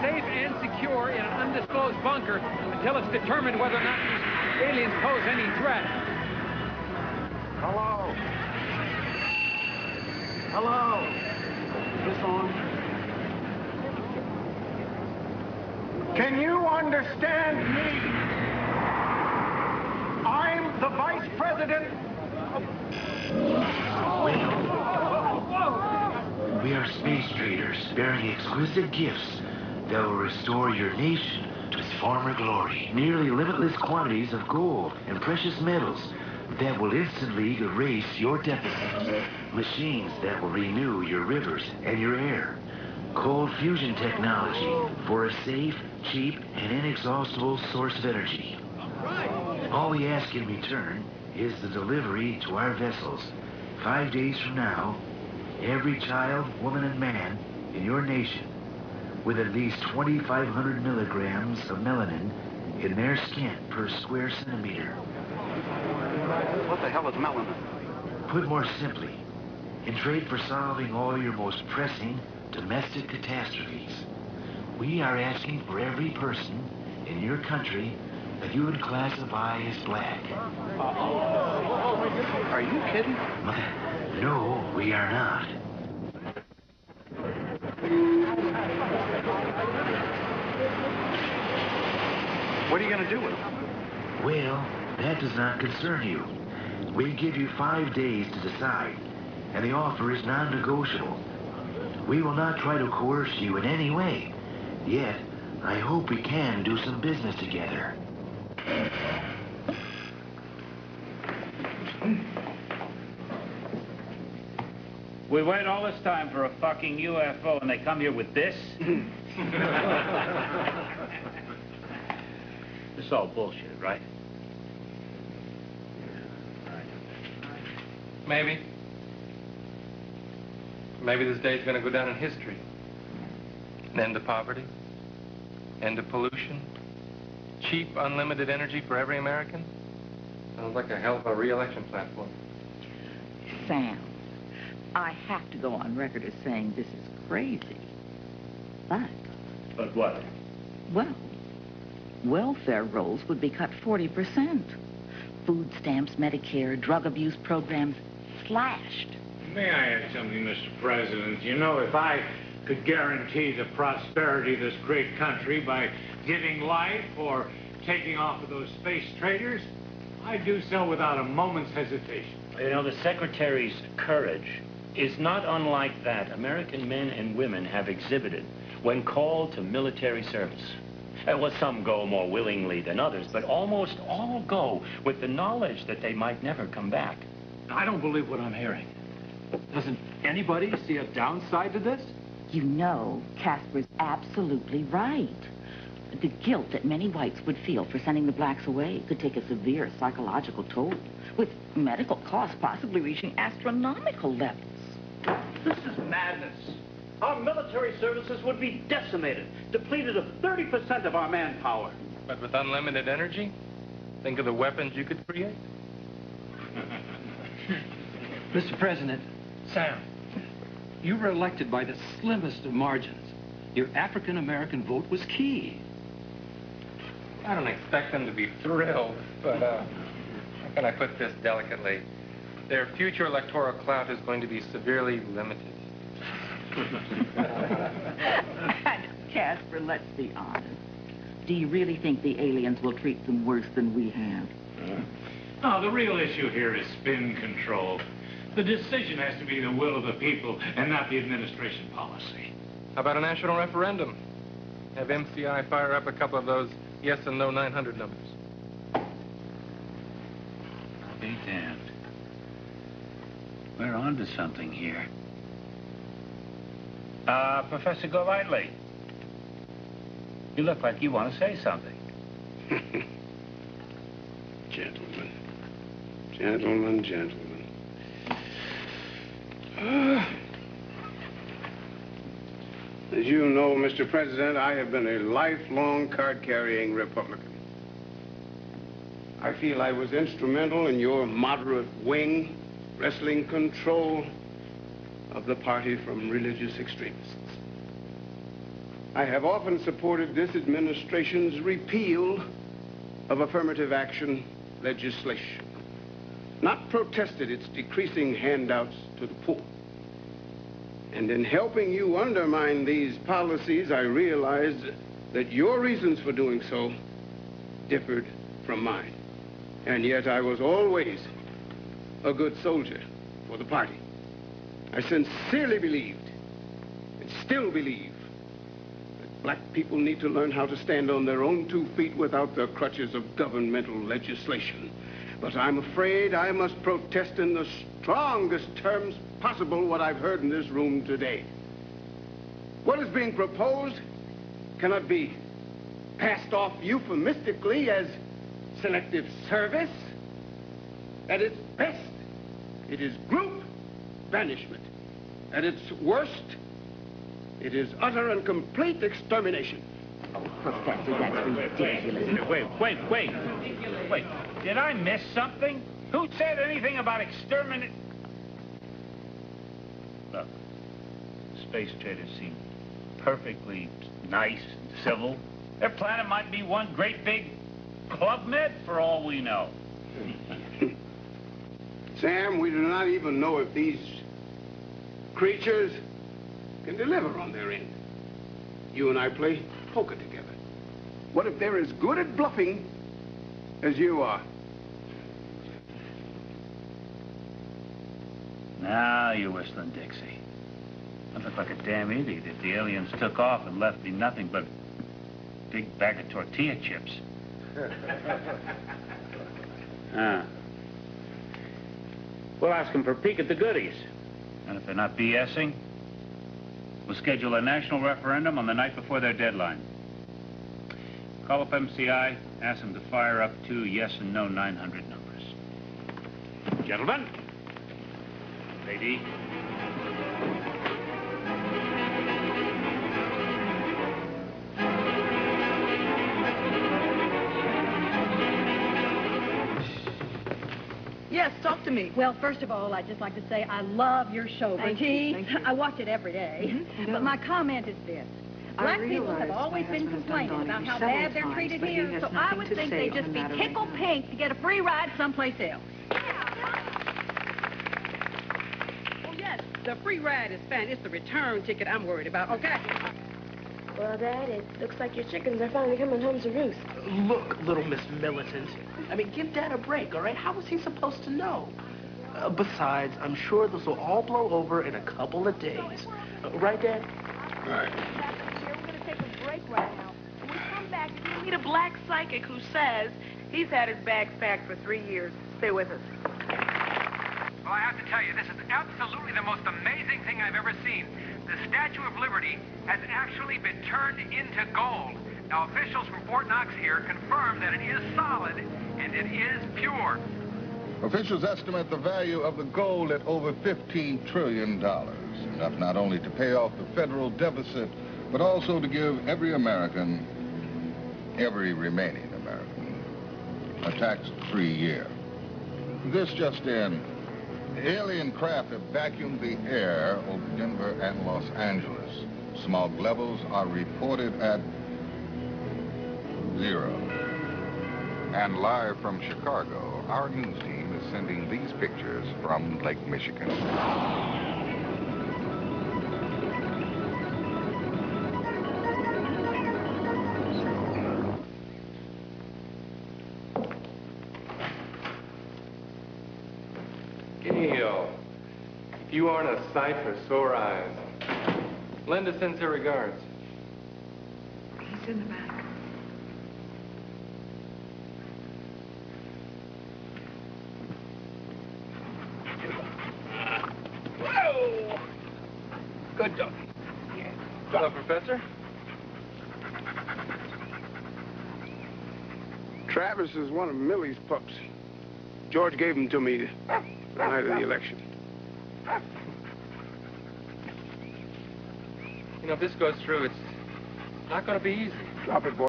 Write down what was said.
safe and secure in an undisclosed bunker until it's determined whether or not these aliens pose any threat. Hello? Hello? Is this on? Can you understand me? I'm the Vice President of... We are space traders bearing exquisite gifts that will restore your nation to its former glory. Nearly limitless quantities of gold and precious metals that will instantly erase your deficits. Machines that will renew your rivers and your air. Cold fusion technology for a safe, cheap, and inexhaustible source of energy. All we ask in return is the delivery to our vessels. 5 days from now, every child, woman, and man in your nation with at least 2,500 milligrams of melanin in their skin per square centimeter. What the hell is melanin? Put more simply, in trade for solving all your most pressing domestic catastrophes, we are asking for every person in your country that you would classify as black. Are you kidding? No, we are not. What are you going to do with them? Well, that does not concern you. We give you 5 days to decide, and the offer is non-negotiable. We will not try to coerce you in any way. Yet, I hope we can do some business together. We wait all this time for a fucking UFO and they come here with this? This is all bullshit, right? Maybe. Maybe this day's gonna go down in history. An end to poverty, end to pollution, cheap, unlimited energy for every American. Sounds like a hell of a re-election platform. Sam, I have to go on record as saying this is crazy. But what? Well, welfare rolls would be cut 40%. Food stamps, Medicare, drug abuse programs slashed. May I add something, Mr. President? You know, if I could guarantee the prosperity of this great country by giving life or taking off of those space traders, I'd do so without a moment's hesitation. You know, the Secretary's courage is not unlike that American men and women have exhibited when called to military service. Well, some go more willingly than others, but almost all go with the knowledge that they might never come back. I don't believe what I'm hearing. Doesn't anybody see a downside to this? You know, Casper's absolutely right. The guilt that many whites would feel for sending the blacks away could take a severe psychological toll, with medical costs possibly reaching astronomical levels. This is madness. Our military services would be decimated, depleted of 30% of our manpower. But with unlimited energy, think of the weapons you could create. Mr. President, Sam, you were elected by the slimmest of margins. Your African-American vote was key. I don't expect them to be thrilled, but how can I put this delicately? Their future electoral clout is going to be severely limited. And Casper, let's be honest. Do you really think the aliens will treat them worse than we have? No, the real issue here is spin control. The decision has to be the will of the people and not the administration policy. How about a national referendum? Have MCI fire up a couple of those yes and no 900 numbers. Be damned. We're onto something here. Professor Golightly. You look like you want to say something. Gentlemen. Gentlemen, gentlemen. As you know, Mr. President, I have been a lifelong card-carrying Republican. I feel I was instrumental in your moderate wing wresting control of the party from religious extremists. I have often supported this administration's repeal of affirmative action legislation, not protested its decreasing handouts to the poor. And in helping you undermine these policies, I realized that your reasons for doing so differed from mine. And yet I was always a good soldier for the party. I sincerely believed, and still believe, that black people need to learn how to stand on their own 2 feet without the crutches of governmental legislation. But I'm afraid I must protest in the strongest terms possible what I've heard in this room today. What is being proposed cannot be passed off euphemistically as selective service. At its best, it is group banishment. At its worst, it is utter and complete extermination. Oh, Professor, that's ridiculous. Wait. Did I miss something? Who said anything about exterminate? Look, space traders seem perfectly nice and civil. Their planet might be one great big Club Med for all we know. Sam, we do not even know if these creatures can deliver on their end. You and I play poker together. What if they're as good at bluffing as you are? Now you're whistling Dixie. I look like a damn idiot if the aliens took off and left me nothing but a big bag of tortilla chips. We'll ask them for a peek at the goodies. And if they're not BSing, we'll schedule a national referendum on the night before their deadline. Call up MCI, ask them to fire up 2 yes and no 900 numbers. Gentlemen. Lady. Yes, talk to me. Well, first of all, I'd just like to say I love your show, Thank Bertie. you. I watch it every day. But my comment is this. Black people have always been complaining about how bad they're treated here, so I would think they'd just be tickled pink to get a free ride someplace else. Oh, yes, the free ride is fine. It's the return ticket I'm worried about, okay? Well, Dad, it looks like your chickens are finally coming home to roost. Look, little Miss Militant. I mean, give Dad a break, all right? How was he supposed to know? Besides, I'm sure this will all blow over in a couple of days. Right, Dad? Right. We're going to take a break right now. When we come back, you're going to meet a black psychic who says he's had his bags packed for 3 years. Stay with us. Well, I have to tell you, this is absolutely the most amazing thing I've ever seen. The Statue of Liberty has actually been turned into gold. Now, officials from Fort Knox here confirm that it is solid and it is pure. Officials estimate the value of the gold at over $15 trillion. Enough not only to pay off the federal deficit, but also to give every American, every remaining American, a tax-free year. This just in. Alien craft have vacuumed the air over Denver and Los Angeles. Smog levels are reported at 0. And live from Chicago, our news team is sending these pictures from Lake Michigan. Gail, you aren't a sight for sore eyes. Linda sends her regards. He's in the back. Whoa! Good dog. Hello, Professor. Travis is one of Millie's pups. George gave him to me the night of the election. You know, if this goes through, it's not going to be easy. Drop it, boy.